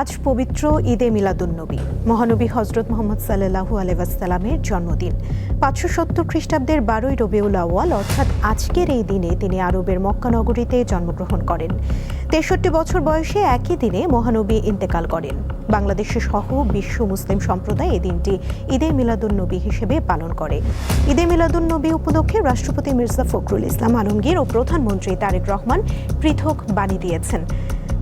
আজ পবিত্র ঈদে মিলাদুন্নবী। মহানবী হজরত মুহাম্মদ সাল্লাল্লাহু আলাইহি ওয়াসাল্লামের জন্মদিন 570 খ্রিস্টাব্দের 12ই রবিউল আউয়াল, অর্থাৎ আজকের এই দিনে তিনি আরবের মক্কা নগরীতে জন্মগ্রহণ করেন। 63 বছর বয়সে একই দিনে মহানবী ইন্তেকাল করেন। বাংলাদেশে সহ বিশ্ব মুসলিম সম্প্রদায় এই দিনটি ঈদে মিলাদুন্নবী হিসেবে পালন করে। ঈদে মিলাদুন্নবী উপলক্ষে রাষ্ট্রপতি মির্জা ফখরুল ইসলাম আলমগীর ও প্রধানমন্ত্রী তারেক রহমান পৃথক বাণী দিয়েছেন।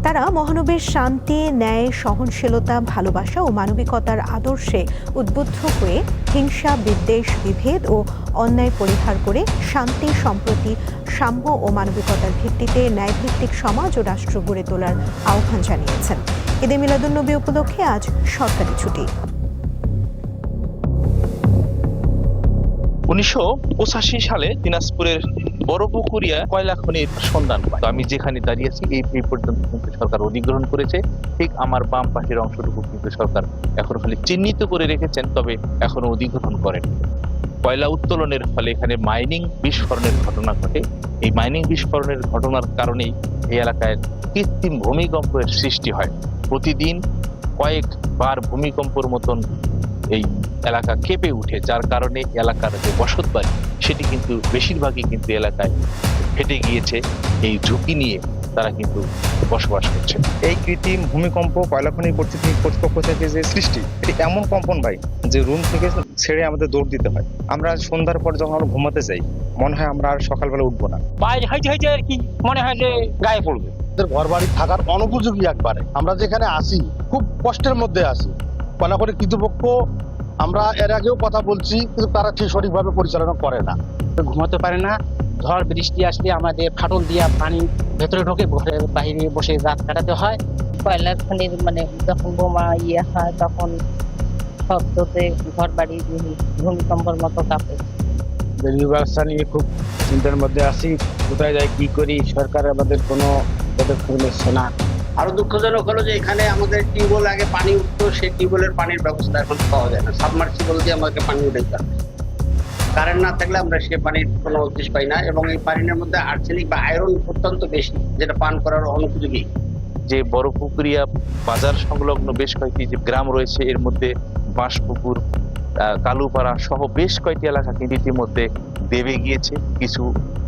তারা মহানবীর শান্তি, ন্যায়, সহনশীলতা, ভালোবাসা ও মানবিকতার আদর্শে উদ্বুদ্ধ হয়ে হিংসা, বিদ্বেষ, বিভেদ ও অন্যায় পরিহার করে শান্তি, সম্প্রীতি, সাম্য ও মানবিকতার ভিত্তিতে ন্যায়ভিত্তিক সমাজ ও রাষ্ট্র গড়ে তোলার আহ্বান জানিয়েছেন। ঈদে মিলাদুন্নবী উপলক্ষে আজ সরকারি ছুটি। 1985 সালে দিনাজপুরের বড়পুকুরিয়া কয়লা খনির সন্ধান পায়। আমি যেখানে দাঁড়িয়ে আছি এই পর্যন্ত কিন্তু সরকার অধিগ্রহণ করেছে। ঠিক আমার বাম পাশের অংশটুকু কিন্তু সরকার এখনো খালি চিহ্নিত করে রেখেছেন, তবে এখনো অধিগ্রহণ করেন। কয়লা উত্তোলনের ফলে এখানে মাইনিং বিস্ফোরণের ঘটনা ঘটে। এই মাইনিং বিস্ফোরণের ঘটনার কারণেই এই এলাকায় কৃত্রিম ভূমিকম্পের সৃষ্টি হয়। প্রতিদিন কয়েকবার ভূমিকম্পর মতন এই এলাকা কেঁপে উঠে, যার কারণে এলাকার যে বসত বাড়ি সেটি কিন্তু বেশিরভাগই কিন্তু এলাকায় ফেটে গিয়েছে। এই ঝুঁকি নিয়ে তারা কিন্তু বসবাস করছে। এই কৃত্রিম ভূমিকম্প কয়লা খনি কর্তৃপক্ষ থেকে যে সৃষ্টি, এটি এমন কম্পন ভাই যে রুম থেকে ছেড়ে আমাদের দৌড় দিতে হয়। আমরা সন্ধ্যার পর যখন আমরা ঘুমাতে যাই মনে হয় আমরা আর সকালবেলা উঠবো না, বাইরে হাইটে হাইটে আর কি মনে হয় যে গায়ে পড়বে। ঘর বাড়ি থাকার অনুপযোগী একবারে। আমরা যেখানে আসি খুব কষ্টের মধ্যে আসি। কয়লা খনি কর্তৃপক্ষ, আমরা এর আগেও কথা বলছি, কিন্তু তারা ঠিক সঠিকভাবে পরিচালনা করে না। ঘুমাতে পারে না, ঝড় বৃষ্টি আসলে আমাদের ফাটল দিয়া পানি ভেতরে ঢোকে, বাইরে বসে রাত কাটাতে হয়। কয়লা খনির যখন বোমা হয় তখন শব্দতে ঘর বাড়ি ভূমিকম্পের মতো কাঁপে। রেলওয়ে ব্যবস্থা নিয়ে খুব চিন্তার মধ্যে আছি, কোথায় যাই কি করি, সরকার আমাদের কোনো পদক্ষেপ নিচ্ছে না। আরো দুঃখজনক হলো যে এখানে আমাদের টিউবওয়েল আগে পানি উঠতো, সেই টিউবওয়েলের পানির ব্যবস্থা এখন পাওয়া যায় না। সাবমার্সিবল দিয়ে আমাদেরকে পানি উঠাইতে হবে। কারেন্ট না থাকলে আমরা সে পানির কোনো উদ্দেশ্য পাই না, এবং এই পানির মধ্যে আর্সেনিক বা আয়রন অত্যন্ত বেশি, যেটা পান করার অনুপযোগী। যে বড়পুকুরিয়া বাজার সংলগ্ন বেশ কয়েকটি যে গ্রাম রয়েছে, এর মধ্যে বাঁশপুকুর, কালুপাড়া সহ বেশ কয়েকটি এলাকা কিন্তু ইতিমধ্যে দেবে গিয়েছে। কিছু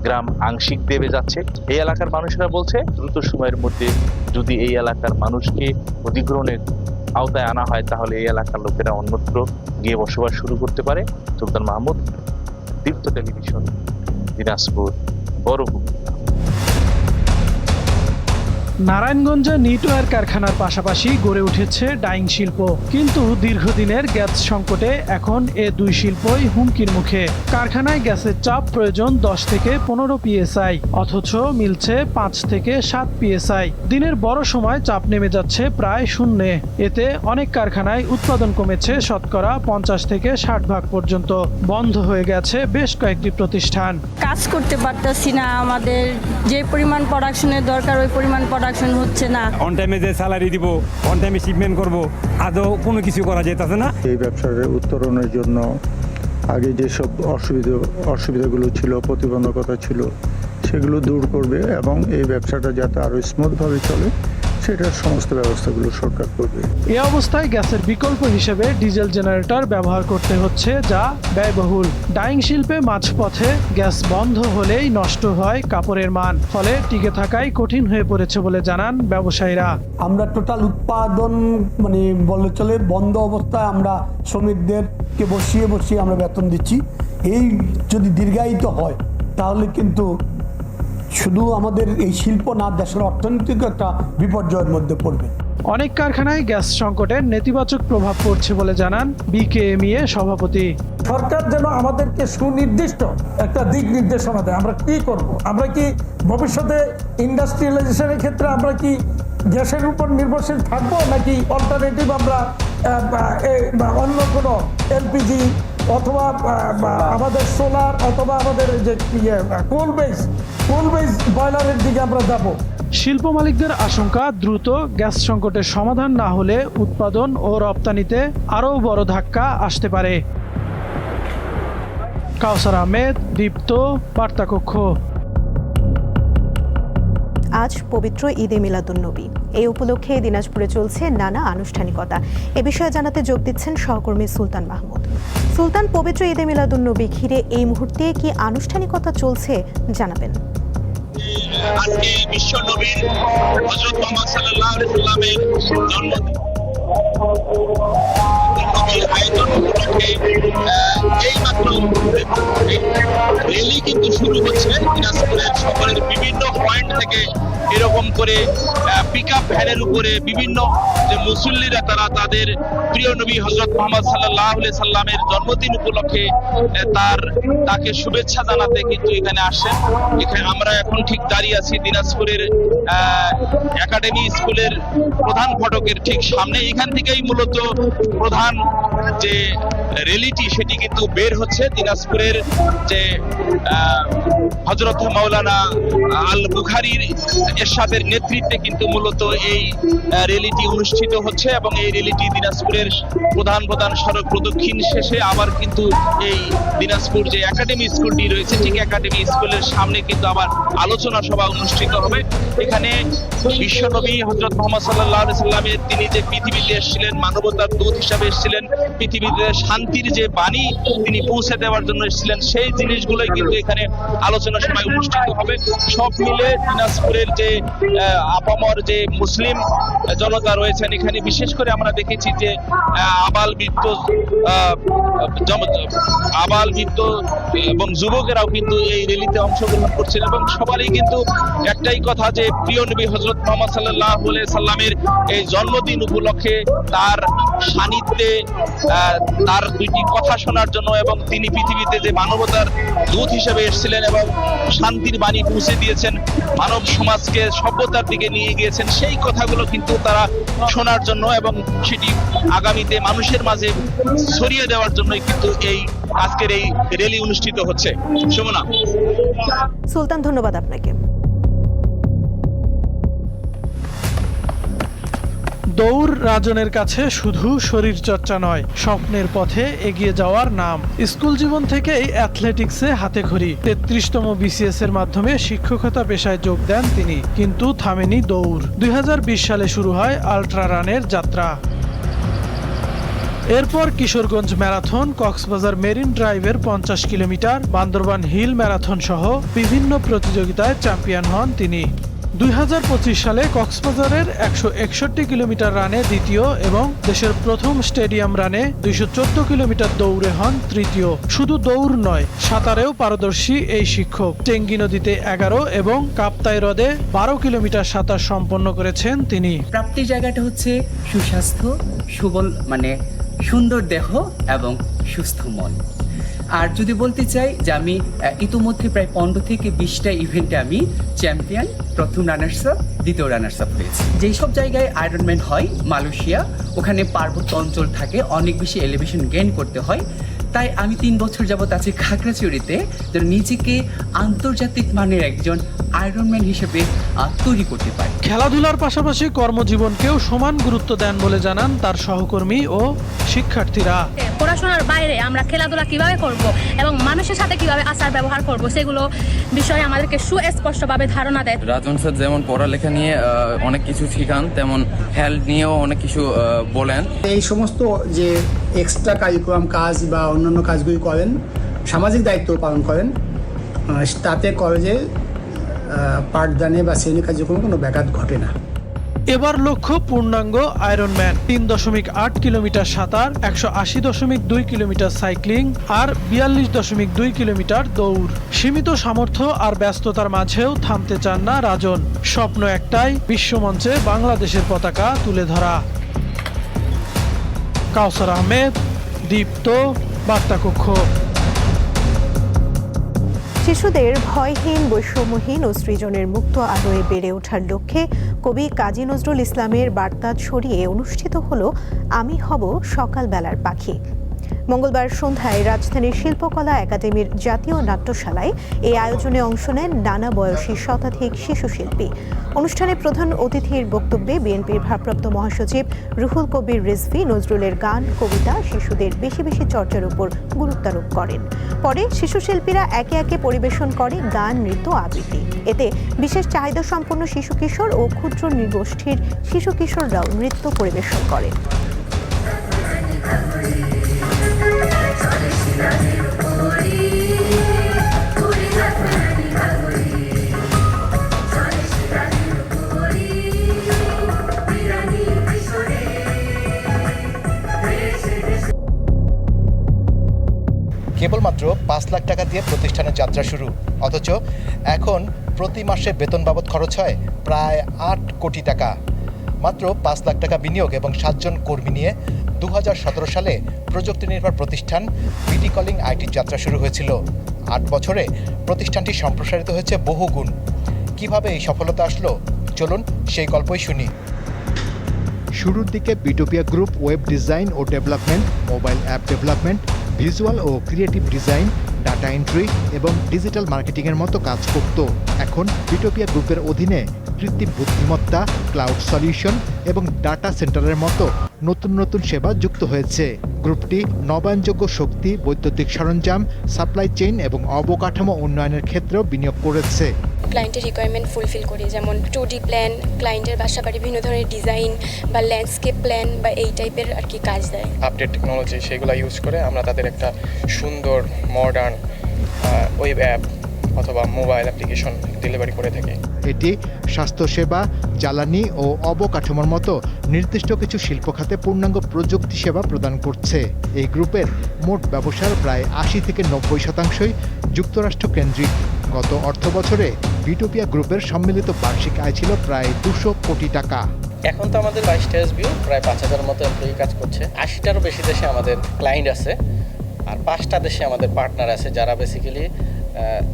গ্রাম আংশিক দেবে যাচ্ছে। এই এলাকার মানুষেরা বলছে দ্রুত সময়ের মধ্যে যদি এই এলাকার মানুষকে অধিগ্রহণের আওতায় আনা হয় তাহলে এই এলাকার লোকেরা অন্যত্র গিয়ে বসবাস শুরু করতে পারে। সুলতান মাহমুদ, দীপ্ত টেলিভিশন, দিনাজপুর, বড়পুকুরিয়া। নারায়ণগঞ্জে নিটওয়্যার কারখানার পাশাপাশি গড়ে উঠেছে ডাইং শিল্প, কিন্তু দীর্ঘদিনের গ্যাস সংকটে এখন এ দুই শিল্পই হুমকির মুখে। কারখানায় গ্যাসের চাপ প্রয়োজন 10 থেকে 15 PSI, অথচ মিলছে 5 থেকে 7 PSI। দিনের বড় সময় চাপ নেমে যাচ্ছে প্রায় শূন্যে। এতে অনেক কারখানায় উৎপাদন কমেছে শতকরা 50 থেকে 60% পর্যন্ত। বন্ধ হয়ে গেছে বেশ কয়েকটি প্রতিষ্ঠান। কাজ করতে পারতেছি না, আমাদের যে পরিমাণ প্রোডাকশনের দরকার ওই পরিমাণ প্রোডাকশন হচ্ছে না। অন টাইমে যে স্যালারি দিব, অন টাইমে শিপমেন্ট করব, আদৌ কোনো কিছু করা যেতেছে না। এই ব্যবসার উত্তরণের জন্য আগে যেসব অসুবিধাগুলো ছিল, প্রতিবন্ধকতা ছিল, সেগুলো দূর করবে এবং এই ব্যবসাটা যাতে আরো স্মুথভাবে চলে সেটার সমস্ত ব্যবস্থাগুলো সরকার করবে। এ অবস্থায় গ্যাসের বিকল্প হিসেবে ডিজেল জেনারেটর ব্যবহার করতে হচ্ছে, যা ব্যয়বহুল। ডাইং শিল্পে মাঝপথে গ্যাস বন্ধ হলেই নষ্ট হয় কাপড়ের মান, ফলে টিকে থাকাই কঠিন হয়ে পড়েছে বলে জানান ব্যবসায়ীরা। আমরা টোটাল উৎপাদন বলে চলে বন্ধ অবস্থায় আমরা শ্রমিকদেরকে বসিয়ে আমরা বেতন দিচ্ছি। এই যদি দীর্ঘায়িত হয় তাহলে কিন্তু শুধু আমাদের এই শিল্প না, দেশের অর্থনৈতিক একটা বিপর্যয়ের মধ্যে পড়বে। অনেক কারখানায় গ্যাস সংকটের নেতিবাচক প্রভাব পড়ছে বলে জানান বিকেএমইএ সভাপতি। সরকার যেন আমাদেরকে সুনির্দিষ্ট একটা দিক নির্দেশনা দেয়। আমরা কি করব? আমরা কি ভবিষ্যতে ইন্ডাস্ট্রিয়ালাইজেশনের ক্ষেত্রে আমরা কি গ্যাসের উপর নির্ভরশীল থাকবো, নাকি অল্টারনেটিভ আমরা অন্য কোনো এলপিজি অথবা আমাদের সোলার অথবা আমাদের যে কোল বেস বয়লারের দিকে আমরা যাব? শিল্প মালিকদের আশঙ্কা, দ্রুত গ্যাস সংকটের সমাধান না হলে উৎপাদন ও রপ্তানিতে আরও বড় ধাক্কা আসতে পারে। কাউসার আহমেদ, দীপ্ত, বার্তাকক্ষ। আজ পবিত্র ঈদে মিলাদুন্নবী। এই উপলক্ষে দিনাজপুরে চলছে নানা আনুষ্ঠানিকতা। এ বিষয়ে জানাতে যোগ দিচ্ছেন সহকর্মী সুলতান মাহমুদ। সুলতান, পবিত্র ঈদে মিলাদুন্নবী ঘিরে এই মুহূর্তে কি আনুষ্ঠানিকতা চলছে জানাবেন? আজকে বিশ্ব নবী হযরত মুহাম্মদ সাল্লাল্লাহু আলাইহি সাল্লামের জন্মদিন আয়োজন উপলক্ষে এইমাত্র র্যালি কিন্তু শুরু হচ্ছে। দিনাজপুরের শহরের বিভিন্ন পয়েন্ট থেকে এরকম করে পিকআপ ভ্যানের উপরে বিভিন্ন যে মুসল্লিরা তারা তাদের প্রিয় নবী হযরত মুহাম্মদ সাল্লাল্লাহু আলাইহি সাল্লামের জন্মদিন উপলক্ষে তাকে শুভেচ্ছা জানাতে কিন্তু এখানে আসেন। এখানে আমরা এখন ঠিক দাঁড়িয়ে আছি দিনাজপুরের একাডেমি স্কুলের প্রধান ফটকের ঠিক সামনে। এখান থেকেই মূলত প্রধান যে র্যালিটি সেটি কিন্তু বের হচ্ছে। দিনাজপুরের যে হযরত মাওলানা আল বুখারীর এরশাদের নেতৃত্বে কিন্তু মূলত এই র্যালিটি অনুষ্ঠিত হচ্ছে এবং এই র্যালিটি দিনাজপুরের প্রধান সড়ক প্রদক্ষিণ শেষে আবার কিন্তু এই দিনাজপুর যে একাডেমি স্কুলটি রয়েছে ঠিক একাডেমি স্কুলের সামনে কিন্তু আবার আলোচনা সভা অনুষ্ঠিত হবে। এখানে বিশ্বনবী হযরত মুহাম্মদ সাল্লাল্লাহু আলাইহি সাল্লামের তিনি যে পৃথিবীতে এসেছিলেন, মানবতার দূত হিসাবে এসেছিলেন, পৃথিবীতে শান্তির যে বাণী তিনি পৌঁছে দেওয়ার জন্য এসেছিলেন, সেই জিনিসগুলোই কিন্তু এখানে আলোচনা সভায় অনুষ্ঠিত হবে। সব মিলে দিনাজপুরের যে আপামর যে মুসলিম জনতা রয়েছেন এখানে বিশেষ করে আমরা দেখেছি যে আবাল বৃদ্ধ এবং যুবকেরাও কিন্তু এই র্যালিতে অংশগ্রহণ করছেন এবং সবারই কিন্তু একটাই কথা যে প্রিয় নবী হযরত মুহাম্মদ সাল্লাল্লাহু আলাইহি সাল্লামের এই জন্মদিন উপলক্ষে তার সান্নিধ্যে তার দুইটি কথা শোনার জন্য এবং তিনি পৃথিবীতে যে মানবতার দূত হিসেবে এসেছিলেন এবং শান্তির বাণী পৌঁছে দিয়েছেন, মানব সমাজকে সভ্যতার দিকে নিয়ে গিয়েছেন, সেই কথাগুলো কিন্তু তারা শোনার জন্য এবং সেটি আগামীতে মানুষের মাঝে ছড়িয়ে দেওয়ার জন্যই কিন্তু এই আজকের এই র্যালি অনুষ্ঠিত হচ্ছে। সুমনা। সুলতান, ধন্যবাদ আপনাকে। দৌড় রাজনের কাছে শুধু শরীর চর্চা নয়, স্বপ্নের পথে এগিয়ে যাওয়ার নাম। স্কুল জীবন থেকেই অ্যাথলেটিক্সে হাতেখড়ি। 33তম BCS এর মাধ্যমে শিক্ষকতা পেশায় যোগ দেন তিনি, কিন্তু থামেনি দৌড়। 2020 সালে শুরু হয় আল্ট্রা রানের যাত্রা। এরপর কিশোরগঞ্জ ম্যারাথন, কক্সবাজার মেরিন ড্রাইভের 50 কিলোমিটার, বান্দরবান হিল ম্যারাথন সহ বিভিন্ন প্রতিযোগিতায় চ্যাম্পিয়ন হন তিনি। 2025 সালে কক্সবাজারের 161 কিলোমিটার রানে দ্বিতীয় এবং দেশের প্রথম স্টেডিয়াম রানে 214 কিলোমিটার দৌড়ে হন তৃতীয়। শুধু দৌড় নয়, সাঁতারেও পারদর্শী এই শিক্ষক। টেঙ্গী নদীতে 11 এবং কাপ্তাই হ্রদে 12 কিলোমিটার সাঁতার সম্পন্ন করেছেন তিনি। প্রাপ্তির জায়গাটা হচ্ছে সুস্বাস্থ্য, সুবল মানে সুন্দর দেহ এবং সুস্থ মন। আর যদি বলতে চাই যে আমি ইতিমধ্যে প্রায় 15 থেকে 20টা ইভেন্টে আমি চ্যাম্পিয়ন, প্রথম রানার্স আপ, দ্বিতীয় রানার্স আপ হয়েছি। যেই সব জায়গায় আয়রনম্যান হয়, মালয়েশিয়া, ওখানে পার্বত্য অঞ্চল থাকে, অনেক বেশি এলিভেশন গেইন করতে হয়। তাই আমি 3 বছর যাবত আছি খাগড়াছড়িতে, যেন নিজেকে আন্তর্জাতিক মানের একজন আয়রনম্যান হিসেবে তৈরি করতে পারি। খেলাধুলার পাশাপাশি কর্মজীবনকেও সমান গুরুত্ব দেন বলে জানান তার সহকর্মী ও শিক্ষার্থীরা। পড়াশোনার বাইরে আমরা খেলাধুলা কিভাবে করব এবং মানুষের সাথে কিভাবে আচার ব্যবহার করব সেগুলো বিষয়ে আমাদেরকে সুস্পষ্টভাবে ধারণা দেয়। রাজন স্যার যেমন পড়ালেখা নিয়ে অনেক কিছু শেখান, তেমন হেলথ নিয়েও অনেক কিছু বলেন। এই সমস্ত যে এক্সট্রা কারিকুলাম কাজ বা অন্যান্য কাজগুলি করেন, সামাজিক দায়িত্ব পালন করেন, তাতে কলেজে পাঠদানে বা শ্রেণী কার্যক্রমে কোনো ব্যাঘাত ঘটে না। এবার লক্ষ্য পূর্ণাঙ্গ আয়রনম্যান। 3.8 কিলোমিটার সাঁতার, 180.2 কিলোমিটার সাইক্লিং আর 42.2 কিলোমিটার দৌড়। সীমিত সামর্থ্য আর ব্যস্ততার মাঝেও থামতে চান না রাজন। স্বপ্ন একটাই, বিশ্বমঞ্চে বাংলাদেশের পতাকা তুলে ধরা। কাউসার আহমেদ, দীপ্ত, বার্তাকক্ষ। শিশুদের ভয়হীন, বৈষম্যহীন ও সৃজনের মুক্ত আলোয় বেড়ে ওঠার লক্ষ্যে কবি কাজী নজরুল ইসলামের বার্তা ছড়িয়ে অনুষ্ঠিত হলো আমি হব সকালবেলার পাখি। মঙ্গলবার সন্ধ্যায় রাজধানীর শিল্পকলা একাডেমির জাতীয় নাট্যশালায় এই আয়োজনে অংশ নেন নানা বয়সী শতাধিক শিশু শিল্পী। অনুষ্ঠানে প্রধান অতিথির বক্তব্যে বিএনপির ভারপ্রাপ্ত মহাসচিব রুহুল কবির রিজভী নজরুলের গান, কবিতা শিশুদের বেশি বেশি চর্চার উপর গুরুত্বারোপ করেন। পরে শিশু শিল্পীরা একে একে পরিবেশন করে গান, নৃত্য, আবৃত্তি। এতে বিশেষ চাহিদা সম্পন্ন শিশু কিশোর ও ক্ষুদ্র নৃগোষ্ঠীর শিশু কিশোররাও নৃত্য পরিবেশন করে। কেবলমাত্র 5 লাখ টাকা দিয়ে প্রতিষ্ঠানের যাত্রা শুরু, অথচ এখন প্রতি মাসে বেতন বাবদ খরচ হয় প্রায় 8 কোটি টাকা। মাত্র 5 লাখ টাকা বিনিয়োগ এবং 7 জন কর্মী নিয়ে 2017 সালে প্রযুক্তি নির্ভর প্রতিষ্ঠান বিডি কলিং আইটির যাত্রা শুরু হয়েছিল। 8 বছরে প্রতিষ্ঠানটি সম্প্রসারিত হয়েছে বহুগুণ। কিভাবে এই সফলতা আসলো, চলুন সেই গল্পই শুনি। শুরুর দিকে বিটোপিয়া গ্রুপ ওয়েব ডিজাইন ও development, mobile app development, visual ও ক্রিয়েটিভ ডিজাইন, ডাটা এন্ট্রি এবং ডিজিটাল মার্কেটিংয়ের মতো কাজ করত। এখন বিটোপিয়া গ্রুপের অধীনে কৃত্রিম বুদ্ধিমত্তা, ক্লাউড সলিউশন এবং ডাটা সেন্টারের মতো নতুন নতুন সেবা যুক্ত হয়েছে। গ্রুপটি নবায়নযোগ্য শক্তি, বৈদ্যুতিক সরঞ্জাম, সাপ্লাই চেইন এবং অবকাঠামো উন্নয়নের ক্ষেত্রেও বিনিয়োগ করেছে। ক্লায়েন্টের রিকোয়ারমেন্ট ফুলফিল করি, যেমন 2D প্ল্যান, ক্লায়েন্টের বাসা বাড়ি বিভিন্ন ধরনের ডিজাইন বা ল্যান্ডস্কেপ প্ল্যান বা এই টাইপের আর কি কাজ দেয়। আপডেট টেকনোলজি সেগুলো ইউজ করে আমরা তাদের একটা সুন্দর মডার্ন ওয়েব অ্যাপ অথবা মোবাইল অ্যাপ্লিকেশন ডেলিভারি করে থাকি। এটি স্বাস্থ্যসেবা, জ্বালানি ও অবকাঠামোর মতো নির্দিষ্ট কিছু শিল্প খাতে পূর্ণাঙ্গ প্রযুক্তি সেবা প্রদান করছে। এই গ্রুপের মোট ব্যবসার প্রায় 80 থেকে 90% যুক্তরাষ্ট্র কেন্দ্রিক। গত অর্থ বছরে বিটোপিয়া গ্রুপের সম্মিলিত বার্ষিক আয় ছিল প্রায় 200 কোটি টাকা। এখন তো আমাদের 22টা এসবিও, প্রায় 5000 মতো এমপ্লয়ি কাজ করছে। 80টারও বেশি দেশে আমাদের ক্লায়েন্ট আছে, আর 5টা দেশে আমাদের পার্টনার আছে যারা বেসিক্যালি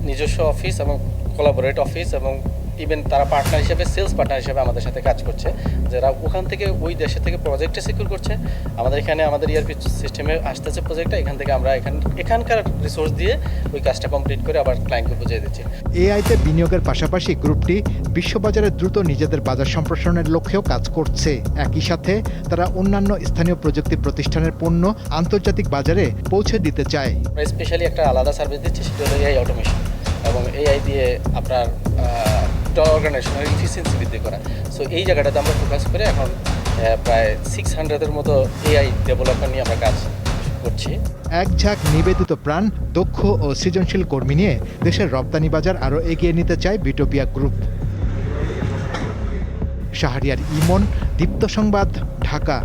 নিজস্ব অফিস এবং কোলাবোরেট অফিস এবং ইভেন তারা পার্টনার হিসেবে, সেলস পার্টনার হিসেবে আমাদের সাথে কাজ করছে, যারা ওখান থেকে ওই দেশে থেকে প্রজেক্টে সিকিউর করছে। আমাদের এখানে আমাদের ইআরপি সিস্টেমে আসতেছে প্রজেক্টটা, এখান থেকে আমরা এখানকার রিসোর্স দিয়ে ওই কাজটা কমপ্লিট করে আবার ক্লায়েন্টকে বুঝিয়ে দিচ্ছি। এআইতে বিনিয়োগের পাশাপাশি গ্রুপটি বিশ্ববাজারে দ্রুত নিজেদের বাজার সম্প্রসারণের লক্ষ্যেও কাজ করছে। একই সাথে তারা অন্যান্য স্থানীয় প্রযুক্তি প্রতিষ্ঠানের পণ্য আন্তর্জাতিক বাজারে পৌঁছে দিতে চায়। স্পেশালি একটা আলাদা সার্ভিস দিচ্ছে, সেটা হলো এআই অটোমেশন, এবং এআই দিয়ে আপনার অর্গানাইজেশনের এফিসিয়েন্সি বৃদ্ধি করা। সো এই জায়গাটাতে আমরা ফোকাস করে এখন প্রায় 600-এর মতো এআই ডেভেলপমেন্ট নিয়ে আমরা কাজ করছি। এক ঝাঁক নিবেদিত প্রাণ, দক্ষ ও সৃজনশীল কর্মী নিয়ে দেশের রপ্তানি বাজার আরও এগিয়ে নিতে চায় বিটোপিয়া গ্রুপ। শাহরিয়ার ইমন, দীপ্ত সংবাদ, ঢাকা।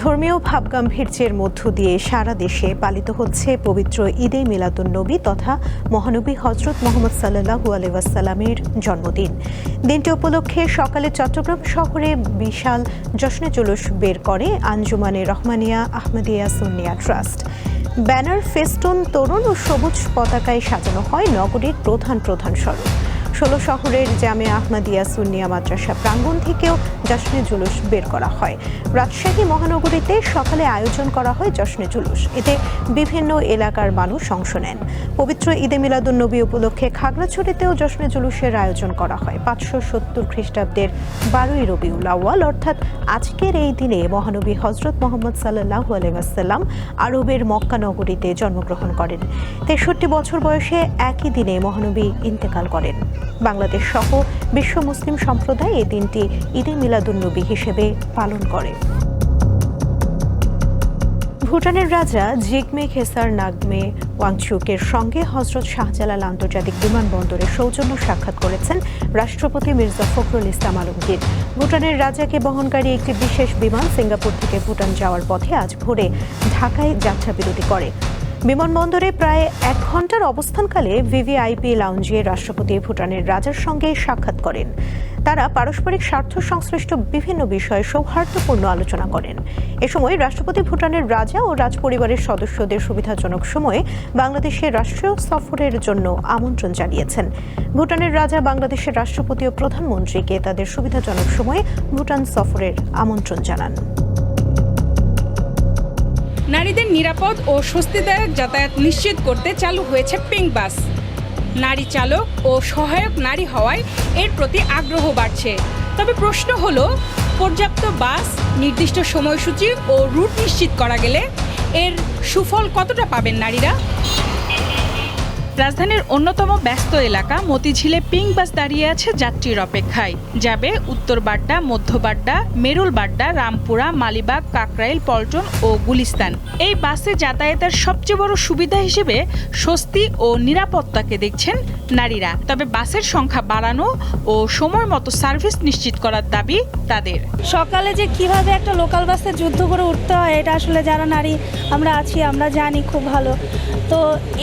ধর্মীয় ভাবগাম্ভীর্যের মধ্য দিয়ে সারা দেশে পালিত হচ্ছে পবিত্র ঈদে মিলাদুন্নবী তথা মহানবী হজরত মোহাম্মদ সাল্লাল্লাহু আলাইহি ওয়াসাল্লামের জন্মদিন। দিনটি উপলক্ষে সকালে চট্টগ্রাম শহরে বিশাল জশ্নে জুলুস বের করে Anjumane Rahmania Ahmadia Sunnia trust. Banner, festoon, তোরণ ও সবুজ পতাকায় সাজানো হয় নগরীর প্রধান প্রধান সড়ক। 16 শহরের জামিয়া আহমদিয়া সুন্নিয়া মাদ্রাসা প্রাঙ্গণ থেকেও জশ্নে জুলুস বের করা হয়। রাজশাহী মহানগরীতে সকালে আয়োজন করা হয় জশ্নে জুলুস। এতে বিভিন্ন এলাকার মানুষ অংশ নেন। পবিত্র ঈদে মিলাদুন্নবী উপলক্ষে খাগড়াছড়িতেও জশ্নে জুলুসের আয়োজন করা হয়। 570 খ্রিস্টাব্দের 12ই রবিউল আউয়াল অর্থাৎ আজকের এই দিনে মহানবী হজরত মোহাম্মদ সাল্লাল্লাহু আলাইহি ওয়াসাল্লাম আরবের মক্কা নগরীতে জন্মগ্রহণ করেন। 63 বছর বয়সে একই দিনে মহানবী ইন্তেকাল করেন। বাংলাদেশ সহ বিশ্ব মুসলিম সম্প্রদায় এই দিনটি ঈদে মিলাদুন্নবী হিসেবে পালন করে। ভুটানের রাজা জিগমে খেসার নাগমে ওয়াংচুকের সঙ্গে হজরত শাহজালাল আন্তর্জাতিক বিমানবন্দরে সৌজন্য সাক্ষাৎ করেছেন রাষ্ট্রপতি মির্জা ফখরুল ইসলাম আলমগীর। ভুটানের রাজাকে বহনকারী একটি বিশেষ বিমান সিঙ্গাপুর থেকে ভুটান যাওয়ার পথে আজ ভোরে ঢাকায় যাত্রা বিরতি করে। বিমানবন্দরে প্রায় 1 ঘন্টার অবস্থানকালে ভিভিআইপি লাউঞ্জে রাষ্ট্রপতি ভুটানের রাজার সঙ্গে সাক্ষাৎ করেন। তারা পারস্পরিক স্বার্থ সংশ্লিষ্ট বিভিন্ন বিষয়ে সৌহার্দ্যপূর্ণ আলোচনা করেন। এ সময় রাষ্ট্রপতি ভুটানের রাজা ও রাজপরিবারের সদস্যদের সুবিধাজনক সময়ে বাংলাদেশের রাষ্ট্রীয় সফরের জন্য আমন্ত্রণ জানিয়েছেন। ভুটানের রাজা বাংলাদেশের রাষ্ট্রপতি ও প্রধানমন্ত্রীকে তাদের সুবিধাজনক সময়ে ভুটান সফরের আমন্ত্রণ জানান। নারীদের নিরাপদ ও স্বস্তিদায়ক যাতায়াত নিশ্চিত করতে চালু হয়েছে পিঙ্ক বাস। নারী চালক ও সহায়ক নারী হওয়ায় এর প্রতি আগ্রহ বাড়ছে। তবে প্রশ্ন হলো, পর্যাপ্ত বাস, নির্দিষ্ট সময়সূচি ও রুট নিশ্চিত করা গেলে এর সুফল কতটা পাবেন নারীরা? রাজধানীর অন্যতম ব্যস্ত এলাকা মতিঝিলে পিঙ্ক বাস দাঁড়িয়ে আছে যাত্রীর অপেক্ষায়। যাবে উত্তর বাড্ডা, মধ্য বাড্ডা, মেরুল বাড্ডা, রামপুরা, মালিবাগ, কাকরাইল, পল্টন ও গুলিস্তান। এই বাসে যাতায়াতের সবচেয়ে বড় সুবিধা হিসেবে স্বস্তি ও নিরাপত্তাকে দেখছেন নারীরা। তবে বাসের সংখ্যা বাড়ানো ও সময় মতো সার্ভিস নিশ্চিত করার দাবি তাদের। সকালে যে কিভাবে একটা লোকাল বাসে যুদ্ধ করে উঠতে হয়, এটা আসলে যারা নারী আমরা আছি আমরা জানি খুব ভালো। তো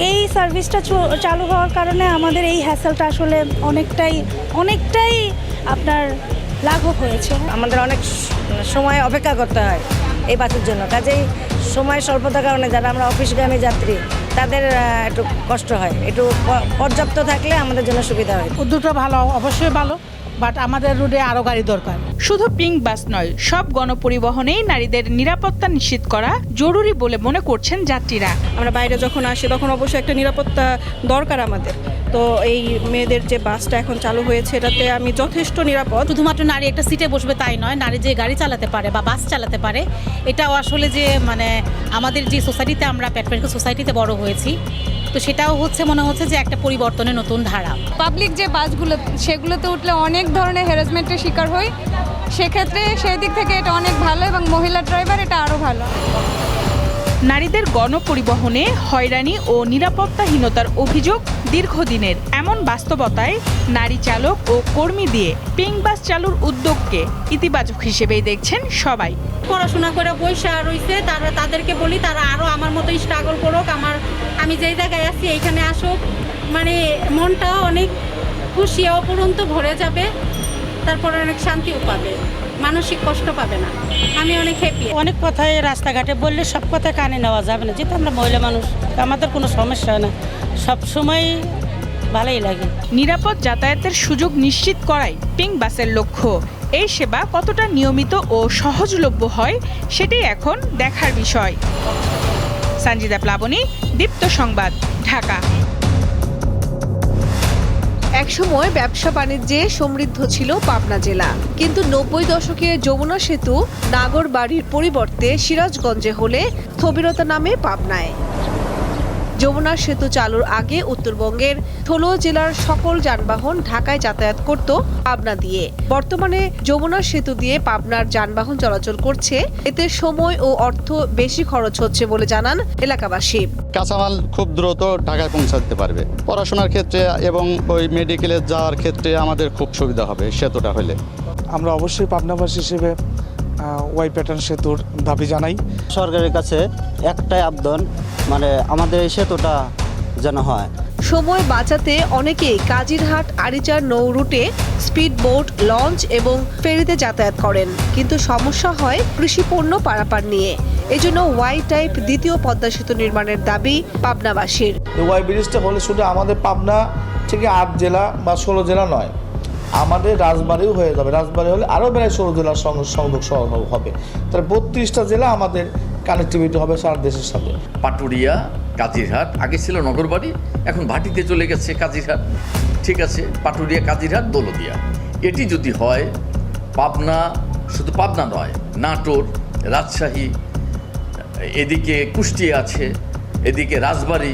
এই সার্ভিসটা চালু হওয়ার কারণে আমাদের এই হ্যাসেলটা আসলে অনেকটাই আপনার লাঘব হয়েছে। আমাদের অনেক সময় অপেক্ষা করতে হয় এই বাসের জন্য, কাজেই সময় স্বল্পতার কারণে যারা আমরা অফিসগামী যাত্রী তাদের একটু কষ্ট হয়। একটু পর্যাপ্ত থাকলে আমাদের জন্য সুবিধা হয়। উদ্যোগটা ভালো, অবশ্যই ভালো, বাট আমাদের রুটে আরও গাড়ি দরকার। শুধু পিঙ্ক বাস নয়, সব গণপরিবহনেই নারীদের নিরাপত্তা নিশ্চিত করা জরুরি বলে মনে করছেন যাত্রীরা। আমরা বাইরে যখন আসি তখন অবশ্যই একটা নিরাপত্তা দরকার আমাদের। তো এই মেয়েদের যে বাসটা এখন চালু হয়েছে এটাতে আমি যথেষ্ট নিরাপদ। শুধুমাত্র নারী একটা সিটে বসবে তাই নয়, নারী যে গাড়ি চালাতে পারে বা বাস চালাতে পারে, এটাও আসলে যে মানে আমাদের যে সোসাইটিতে আমরা প্যাট্রিয়ার্কাল সোসাইটিতে বড় হয়েছি, তো সেটাও মনে হচ্ছে যে একটা পরিবর্তনের নতুন ধারা। পাবলিক যে বাসগুলো সেগুলোতে উঠলে অনেক ধরনের হ্যারাসমেন্টের শিকার হই, সেক্ষেত্রে সেই দিক থেকে এটা অনেক ভালো এবং মহিলা ড্রাইভার এটা আরও ভালো। নারীদের গণপরিবহনে হয়রানি ও নিরাপত্তাহীনতার অভিযোগ দীর্ঘদিনের। এমন বাস্তবতায় নারী চালক ও কর্মী দিয়ে পিঙ্ক বাস চালুর উদ্যোগকে ইতিবাচক হিসেবেই দেখছেন সবাই। পড়াশোনা করে বৈশা রয়েছে, তাদেরকে বলি তারা আরও আমার মতো স্ট্রাগল করুক, আমি যেই জায়গায় আছি এইখানে আসুক, মানে মনটা অনেক খুশি অপরন্ত ভরে যাবে, তারপরে অনেক শান্তিও পাবে, মানসিক কষ্ট পাবে না। আমি অনেক হ্যাপি। অনেক কথাই রাস্তাঘাটে বললে সব কথা কানে নেওয়া যাবে না, যেহেতু আমরা মহিলা মানুষ, আমাদের কোনো সমস্যা হয় না, সবসময় ভালোই লাগে। নিরাপদ যাতায়াতের সুযোগ নিশ্চিত করাই পিঙ্ক বাসের লক্ষ্য। এই সেবা কতটা নিয়মিত ও সহজলভ্য হয় সেটাই এখন দেখার বিষয়। সঞ্জিদা প্লাবনী, দীপ্ত সংবাদ, ঢাকা। একসময় ব্যবসা বাণিজ্যে সমৃদ্ধ ছিল পাবনা জেলা, কিন্তু ৯০ দশকে যমুনা সেতু নাগরবাড়ির পরিবর্তে সিরাজগঞ্জে হলে স্থবিরতা নামে পাবনায়। যমুনা সেতু চালুর আগে উত্তরবঙ্গের ১৬ জেলার সকল যানবাহন ঢাকায় যাতায়াত করত পাবনা দিয়ে। বর্তমানে যমুনা সেতু দিয়ে পাবনার যানবাহন চলাচল করছে, এতে সময় ও অর্থ বেশি খরচ হচ্ছে বলে জানান এলাকাবাসী। কাঁচামাল খুব দ্রুত ঢাকায় পৌঁছাতে পারবে, পড়াশোনার ক্ষেত্রে এবং ওই মেডিকেলে যাওয়ার ক্ষেত্রে আমাদের খুব সুবিধা হবে সেতুটা হলে। আমরা অবশ্যই পাবনাবাসী হিসেবে ওয়াই প্যাটার্ন সেতুর দাবি জানাই। সরকারের কাছে একটাই আবেদন, মানে আমাদের এই সেতুটা যেন হয়। সময় বাঁচাতে অনেকেই কাজিরহাট আরিচার নৌ রুটে স্পিড বোট, লঞ্চ এবং ফেরিতে যাতায়াত করেন, কিন্তু সমস্যা হয় কৃষি পণ্য পারাপার নিয়ে। এজন্য ওয়াই টাইপ দ্বিতীয় পদ্মা সেতু নির্মাণের দাবি পাবনাবাসীর। ওয়াই ব্রিজটা হলে শুধু আমাদের পাবনা থেকে ৮ জেলা বা ১৬ জেলা নয়, আমাদের রাজবাড়িও হয়ে যাবে। রাজবাড়ি হলে আরও প্রায় ১৬ জেলার সংযোগ হবে, তাহলে ৩২টা জেলা আমাদের কানেক্টিভিটি হবে সারা দেশের সাথে। পাটুরিয়া, কাজিরহাট, আগে ছিল নগরবাড়ি, এখন ভাটিতে চলে গেছে কাজিরহাট। ঠিক আছে, পাটুরিয়া, কাজিরহাট, দৌলতদিয়া, এটি যদি হয়, পাবনা, শুধু পাবনা নয়, নাটোর, রাজশাহী, এদিকে কুষ্টিয়া আছে, এদিকে রাজবাড়ি,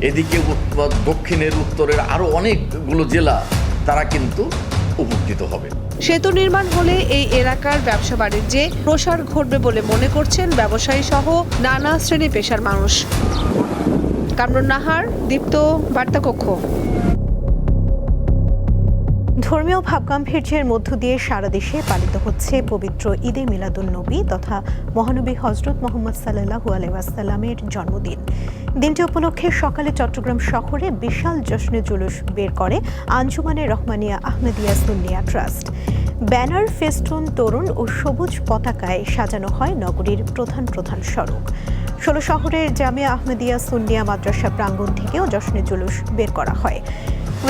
এদিকে দক্ষিণের উত্তরের আরও অনেকগুলো জেলা, তারা কিন্তু উপকৃত হবে। সেতু নির্মাণ হলে এই এলাকার ব্যবসা বাণিজ্যে প্রসার ঘটবে বলে মনে করছেন ব্যবসায়ী সহ নানা শ্রেণী পেশার মানুষ। কামরুন নাহার, দীপ্ত, বার্তাকক্ষ। ধর্মীয় ভাবগাম্ভীর্যের মধ্য দিয়ে সারা দেশে পালিত হচ্ছে পবিত্র ঈদে মিলাদুন্নবী তথা মহানবী হজরত মোহাম্মদ সাল্লাল্লাহু আলাইহি ওয়াসাল্লামের জন্মদিন। দিনটি উপলক্ষে সকালে চট্টগ্রাম শহরে বিশাল জশ্নে জুলুস বের করে Anjumane Rahmania Ahmedia Sunnia trust. Banner, festoon, তরুণ ও সবুজ পতাকায় সাজানো হয় নগরীর প্রধান প্রধান সড়ক। ১৬ শহরের জামিয়া আহমেদিয়া সুন্নিয়া মাদ্রাসা প্রাঙ্গণ থেকেও জশ্নে জুলুস বের করা হয়।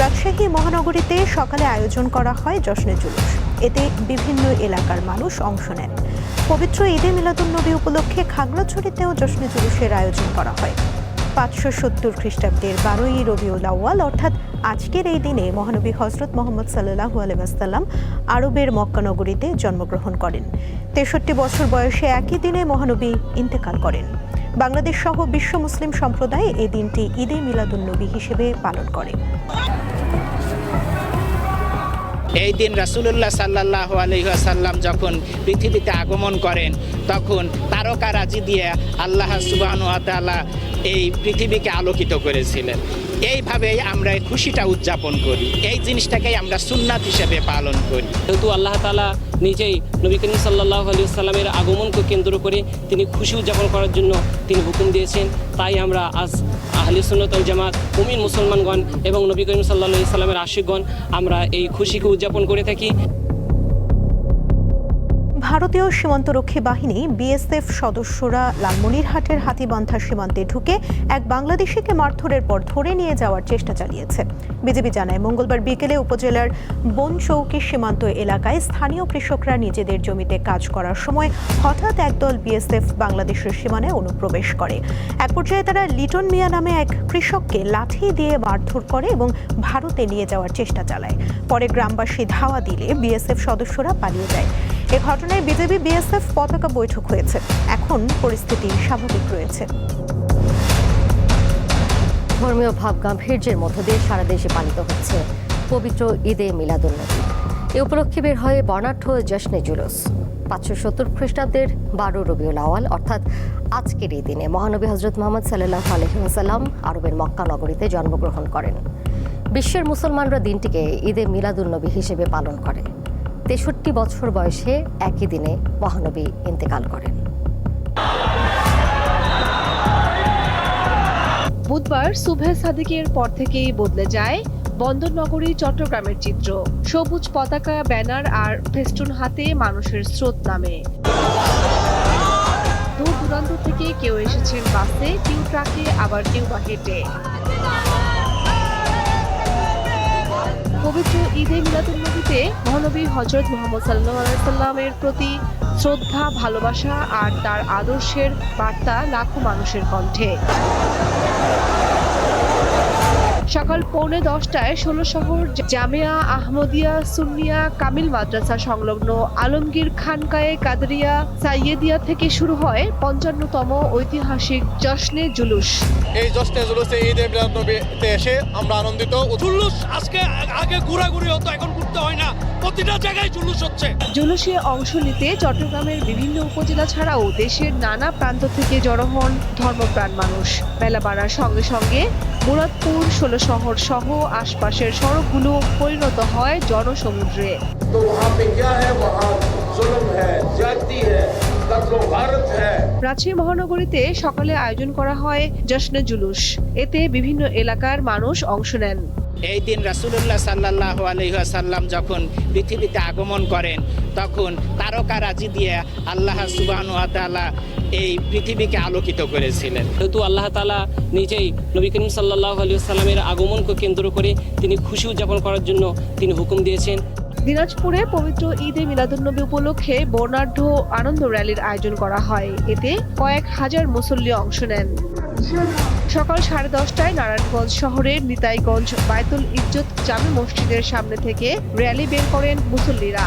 রাজশাহী মহানগরীতে সকালে আয়োজন করা হয় জশ্নে জুলুস, এতে বিভিন্ন এলাকার মানুষ অংশ নেন। পবিত্র ঈদে মিলাদুন্নবী উপলক্ষে খাগড়াছড়িতেও জশ্নে জুলুসের আয়োজন করা হয়। ৫৭০ খ্রিস্টাব্দের ১২ই রবিউল আউয়াল অর্থাৎ আজকের এই দিনে মহানবী হজরত মোহাম্মদ সাল্লাল্লাহু আলাইহি ওয়াসাল্লাম আরবের মক্কা নগরীতে জন্মগ্রহণ করেন। ৬৩ বছর বয়সে একই দিনে মহানবী ইন্তেকাল করেন। বাংলাদেশ সহ বিশ্ব মুসলিম সম্প্রদায় এই দিনটি ঈদে মিলাদুন্নবী হিসেবে পালন করে। এই দিন রাসূলুল্লাহ সাল্লাল্লাহু আলাইহি ওয়াসাল্লাম যখন পৃথিবীতে আগমন করেন তখন তারকারাজি দিয়ে আল্লাহ সুবহানাহু ওয়া তাআলা এই পৃথিবীকে আলোকিত করেছিলেন। এইভাবেই আমরা এই খুশিটা উদযাপন করি, এই জিনিসটাকেই আমরা সুন্নাত হিসেবে পালন করি। যেহেতু আল্লাহ তাআলা নিজেই নবী করিম সাল্লাল্লাহু আলাইহি ওয়াসাল্লামের আগমনকে কেন্দ্র করে তিনি খুশি উদযাপন করার জন্য তিনি হুকুম দিয়েছেন, তাই আমরা আজ আহলে সুন্নাত ওয়াল জামাত মুমিন মুসলমানগণ এবং নবী করিম সাল্লাল্লাহু আলাইহি ওয়াসাল্লামের আশিকগণ আমরা এই খুশিকে উদযাপন করে থাকি। ভারতীয় সীমান্তরক্ষী বাহিনী বিএসএফ সদস্যরা লালমনিরহাটের হাতীবান্ধা সীমান্তে ঢুকে এক বাংলাদেশিকে মারধরের পর ধরে নিয়ে যাওয়ার চেষ্টা চালিয়েছে। বিজেপি জানায়, মঙ্গলবার বিকেলে উপজেলার বনচৌকি সীমান্ত এলাকায় স্থানীয় কৃষকরা নিজেদের জমিতে কাজ করার সময় হঠাৎ একদল বিএসএফ বাংলাদেশের সীমানায় অনুপ্রবেশ করে। এক পর্যায়ে তারা লিটন মিয়া নামে এক কৃষককে লাঠি দিয়ে মারধর করে এবং ভারতে নিয়ে যাওয়ার চেষ্টা চালায়। পরে গ্রামবাসী ধাওয়া দিলে বিএসএফ সদস্যরা পালিয়ে যায়। এ ঘটনায় বিজেপি বিএসএফ পতাকা বৈঠক হয়েছে। এখন পরিস্থিতি স্বাভাবিক রয়েছে। ধর্মীয় ভাব গাম্ভীর্যের মধ্য দিয়ে সারা দেশে পালিত হচ্ছে পবিত্র ঈদে মিলাদুন্নবী। এ উপলক্ষে বের হয় বর্ণাঢ্য জশ্নে জুলুস। 570 খ্রিস্টাব্দের 12 রবিউল আওয়াল অর্থাৎ আজকের এই দিনে মহানবী হযরত মুহাম্মদ সাল্লাল্লাহু আলাইহি ওয়াসাল্লাম আরবের মক্কা নগরীতে জন্মগ্রহণ করেন। বিশ্বের মুসলমানরা দিনটিকে ঈদে মিলাদুন্নবী হিসেবে পালন করে। 63 বছর বয়সে একই দিনে মহানবী ইন্তেকাল করেন। বুধবার সুবহে সাদিকের পর থেকেই বদলে যায় বন্দরনগরী চট্টগ্রামের চিত্র। সবুজ পতাকা, ব্যানার আর ফেস্টুন হাতে মানুষের স্রোত নামে। দূর দূরান্ত থেকে কেউ এসেছেন বাসে, কেউ ট্রাকে, আবার কেউ বা হেঁটে। পবিত্র ঈদে মিলাদুন্নবীতে মহানবী হযরত মুহাম্মদ সাল্লাল্লাহু আলাইহি ওয়াসাল্লামের প্রতি শ্রদ্ধা, ভালোবাসা আর তার আদর্শের বার্তা লাখো মানুষের কণ্ঠে। সকাল 9:45টায় 16 শহর জামিয়া আহমদিয়া সুন্নিয়া কামিল মাদ্রাসা সংলগ্ন আলমগীর খানকায়ে কাদরিয়া সাইয়েদিয়া থেকে শুরু হয় 55তম ঐতিহাসিক জশ্নে জুলুস। এই জশ্নে জুলুসে ঈদে মিলাদুন্নবীতে এসে আমরা আনন্দিত। জুলুস আজকে আগে ঘোরাঘুরি হতো, এখন ঘুরতে হয় না, প্রতিটা জায়গায় জুলুস হচ্ছে। জুলুসে অংশ নিতে চট্টগ্রামের বিভিন্ন উপজেলা ছাড়াও দেশের নানা প্রান্ত থেকে জড়ো হন ধর্মপ্রাণ মানুষ। বেলা বাড়ার সঙ্গে সঙ্গে মুরাদপুর, 16 শহর সহ আশপাশের সড়কগুলো পরিণত হয় জনসমুদ্রে। রাজশাহী মহানগরীতে সকালে আয়োজন করা হয় জশ্নে জুলুস। এতে বিভিন্ন এলাকার মানুষ অংশ নেন। এই দিন রাসূলুল্লাহ সাল্লাল্লাহু আলাইহি ওয়াসাল্লাম যখন পৃথিবীতে আগমন করেন তখন তারকারাজি দিয়ে আল্লাহ সুবহানাহু ওয়া তাআলা এই পৃথিবীকে আলোকিত করেছিলেন। যেহেতু আল্লাহ তাআলা নিজেই নবী করিম সাল্লাল্লাহু আলাইহি ওয়াসাল্লামের আগমনকে কেন্দ্র করে তিনি খুশি উদযাপন করার জন্য তিনি হুকুম দিয়েছেন। দিনাজপুরে পবিত্র ঈদে মিলাদুন্নবী উপলক্ষে বর্ণাঢ্য আনন্দ র্যালির আয়োজন করা হয়। এতে কয়েক হাজার মুসল্লি অংশ নেন। সকাল 10:30টায় নারায়ণগঞ্জ শহরের নিতাইগঞ্জ বায়তুল ইজ্জত জামে মসজিদের সামনে থেকে র্যালি বের করেন মুসল্লিরা।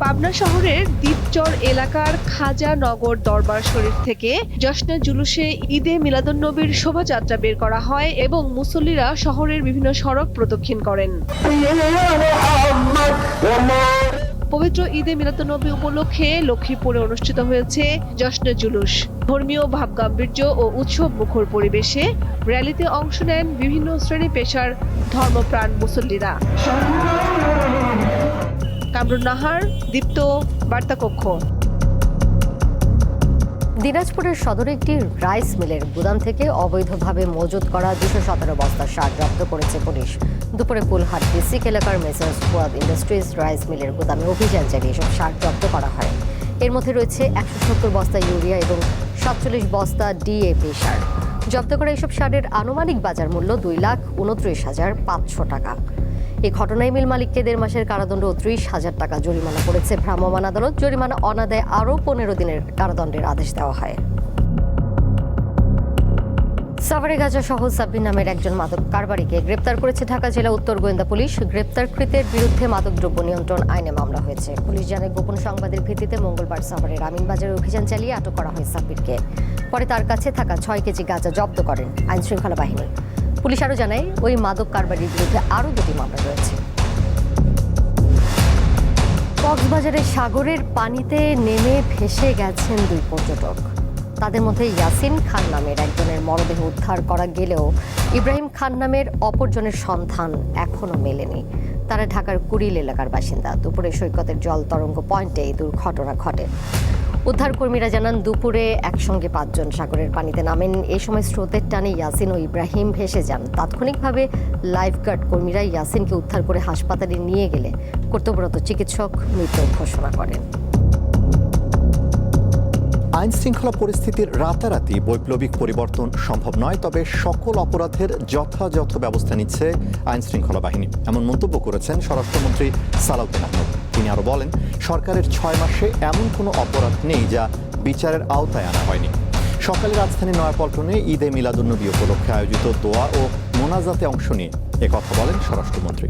পাবনা শহরের দ্বীপচর এলাকার খাজা নগর দরবার শরীফ থেকে জশ্নে জুলুসে ঈদে মিলাদুন্নবীর শোভাযাত্রা বের করা হয় এবং মুসল্লিরা শহরের বিভিন্ন সড়ক প্রদক্ষিণ করেন। পবিত্র ঈদে মিলাদুন্নবী উপলক্ষে লক্ষ্মীপুরে অনুষ্ঠিত হয়েছে জশ্নে জুলুস। ধর্মীয় ভাবগাম্ভীর্য ও উৎসব মুখর পরিবেশে র্যালিতে অংশ নেন বিভিন্ন শ্রেণী পেশার ধর্মপ্রাণ মুসল্লিরা। কামরুন নাহার, দীপ্ত, বার্তা কক্ষ। দিনাজপুরের সদরে একটি রাইস মিলের গুদাম থেকে অবৈধভাবে মজুত করা 217 বস্তা সার জব্দ করেছে পুলিশ। দুপুরে পুলহাট ডিস্ট্রিক্ট এলাকার মেসার্স ফুয়াদ ইন্ডাস্ট্রিজ রাইস মিলের গুদামে অভিযান চালিয়ে এসব সার জব্দ করা হয়। এর মধ্যে রয়েছে 170 বস্তা ইউরিয়া এবং 47 বস্তা ডিএপি সার। জব্দ করা এসব সারের আনুমানিক বাজার মূল্য 2,29,500 টাকা। এই ঘটনায় মিল মালিককে 1.5 মাসের কারাদণ্ড ও 30,000 টাকা জরিমানা করেছে ভ্রাম্যমাণ আদালত। জরিমানা অনাদায়ে আরও 15 দিনের কারাদণ্ডের আদেশ দেওয়া হয়। সাভারে গাঁজা সহ সাব্বির নামের একজন মাদক কারবারিকে গ্রেপ্তার করেছে ঢাকা জেলা উত্তর গোয়েন্দা পুলিশ। গ্রেপ্তারকৃতের বিরুদ্ধে মাদকদ্রব্য নিয়ন্ত্রণ আইনে মামলা হয়েছে। পুলিশ জানায় গোপন সংবাদের ভিত্তিতে মঙ্গলবার সাভারের আমিনবাজারে অভিযান চালিয়ে আটক করা হয় সাব্বিরকে। পরে তার কাছে থাকা 6 কেজি গাঁজা জব্দ করেন আইনশৃঙ্খলা বাহিনী। পুলিশ আরও জানায় ওই মাদক কারবারির বিরুদ্ধে আরও 2টি মামলা রয়েছে। কক্সবাজারের সাগরের পানিতে নেমে ভেসে গেছেন 2 পর্যটক। তাদের মধ্যে ইয়াসিন খান নামের একজনের মরদেহ উদ্ধার করা গেলেও ইব্রাহিম খান নামের অপরজনের সন্ধান এখনও মেলেনি। তারা ঢাকার কুড়িল এলাকার বাসিন্দা। দুপুরে সৈকতের জল তরঙ্গ পয়েন্টে এই দুর্ঘটনা ঘটে। উদ্ধারকর্মীরা জানান দুপুরে একসঙ্গে 5 জন সাগরের পানিতে নামেন। এই সময় স্রোতের টানে ইয়াসিন ও ইব্রাহিম ভেসে যান। তাৎক্ষণিকভাবে লাইফগার্ড কর্মীরা ইয়াসিনকে উদ্ধার করে হাসপাতালে নিয়ে গেলে কর্তব্যরত চিকিৎসক মৃত ঘোষণা করেন। আইন শৃঙ্খলা পরিস্থিতির রাতারাতি বৈপ্লবিক পরিবর্তন সম্ভব নয়, তবে সকল অপরাধের যথাযথ ব্যবস্থা নিচ্ছে আইন শৃঙ্খলা বাহিনী, এমন মন্তব্য করেছেন স্বরাষ্ট্রমন্ত্রী সালাউদ্দিন আহমেদ। তিনি আরও বলেন, সরকারের 6 মাসে এমন কোনো অপরাধ নেই যা বিচারের আওতায় আনা হয়নি। সকালে রাজধানীর নয়াপল্টনে ঈদে মিলাদুন্নবী উপলক্ষে আয়োজিত দোয়া ও মোনাজাতে অংশ নিয়ে একথা বলেন স্বরাষ্ট্রমন্ত্রী।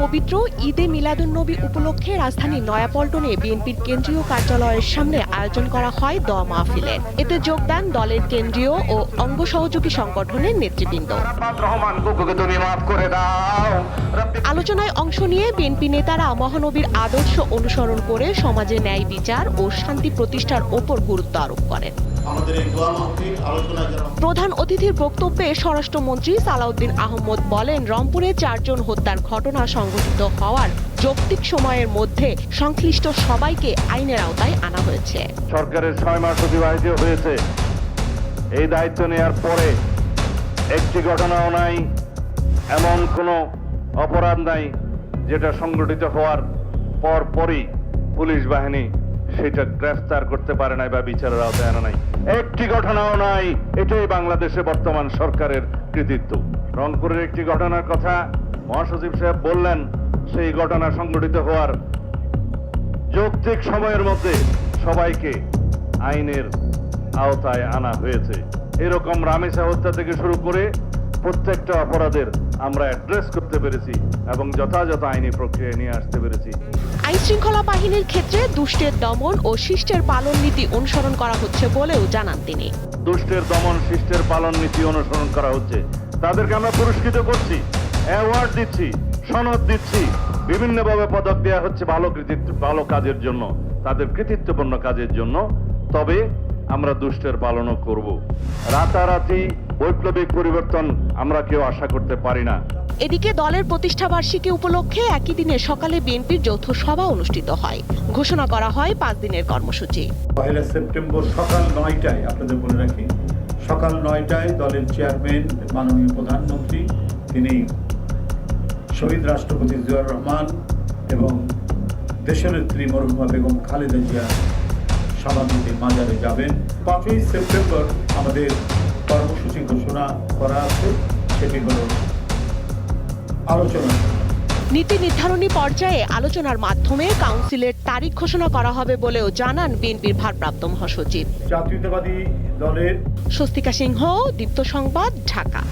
পবিত্র ঈদে মিলাদুন্নবী উপলক্ষে রাজধানীর নয়াপল্টনে বিএনপির কেন্দ্রীয় কার্যালয়ের সামনে আয়োজন করা হয় দোয়া মাহফিলের। এতে যোগ দেন দলের কেন্দ্রীয় ও অঙ্গ সহযোগী সংগঠনের নেতৃবৃন্দ। আলোচনায় অংশ নিয়ে বিএনপি নেতারা মহানবীর আদর্শ অনুসরণ করে সমাজে ন্যায় বিচার ও শান্তি প্রতিষ্ঠার ওপর গুরুত্ব আরোপ করেন। প্রধান অতিথির বক্তব্যে স্বরাষ্ট্রমন্ত্রী সালাউদ্দিন আহমেদ বলেন, রংপুরে 4 জন হত্যার ঘটনা সংঘটিত হওয়ার যৌক্তিক সময়ের মধ্যে সংশ্লিষ্ট সবাইকে আইনের আওতায় আনা হয়েছে। সরকারের 6 মাস অতিবাহিত হয়েছে। এই দায়িত্ব নেওয়ার পরে একটি ঘটনাও নাই, এমন কোনো অপরাধ নাই যেটা সংঘটিত হওয়ার পরই পুলিশ বাহিনী সেটা গ্রেফতার করতে পারে নাই বা বিচারের আওতায় আনা নাই। একটি ঘটনাও নাই। এটাই বাংলাদেশে বর্তমান সরকারের কৃতিত্ব। রংপুরের একটি ঘটনার কথা মহাসচিব সাহেব বললেন, সেই ঘটনা সংঘটিত হওয়ার যৌক্তিক সময়ের মধ্যে সবাইকে আইনের আওতায় আনা হয়েছে। এরকম রামেসা হত্যা থেকে শুরু করে প্রত্যেকটা অপরাধের আমরা অ্যাড্রেস করতে পেরেছি এবং যথাযথ আইনি প্রক্রিয়ায় নিয়ে আসতে পেরেছি। আইন শৃঙ্খলা বাহিনীর ক্ষেত্রে দুষ্টের দমন ও শিষ্টের পালন নীতি অনুসরণ করা হচ্ছে বলেও জানান তিনি। দুষ্টের দমন শিষ্টের পালন নীতি অনুসরণ করা হচ্ছে। তাদেরকে আমরা পুরস্কৃত করছি, অ্যাওয়ার্ড দিচ্ছি, সনদ দিচ্ছি, বিভিন্নভাবে পদক দেওয়া হচ্ছে ভালো কাজের জন্য, তাদের কৃতিত্বপূর্ণ কাজের জন্য। তবে আমরা দুষ্টের পালনও করব। রাতারাতি বৈপ্লবিক পরিবর্তন আমরা কেউ আশা করতে পারি না। এদিকে দলের প্রতিষ্ঠাবার্ষিকী উপলক্ষে একই দিনে সকালে বিএনপির যৌথ সভা অনুষ্ঠিত হয়। ঘোষণা করা হয় 5 দিনের কর্মসূচি। 1 সেপ্টেম্বর সকাল 9টায়, আপনাদের বলে রাখি, সকাল 9টায় দলের চেয়ারম্যান মাননীয় প্রধানমন্ত্রী, তিনি শহীদ রাষ্ট্রপতি জিয়াউর রহমান এবং দেশনেত্রী মরহুমা বেগম খালেদা জিয়া সমাধিতে মাজারে যাবেন। 5ই সেপ্টেম্বর আমাদের কর্মসূচি ঘোষণা করা আছে, সেটি হল আলোচনা। নীতি নির্ধারণী পর্যায়ে আলোচনার মাধ্যমে কাউন্সিলের তারিখ ঘোষণা করা হবে বলেও জানান বিএনপির ভারপ্রাপ্ত মহাসচিব। জাতীয়তাবাদী দলের স্বস্তিকা সিংহ, দীপ্ত সংবাদ, ঢাকা।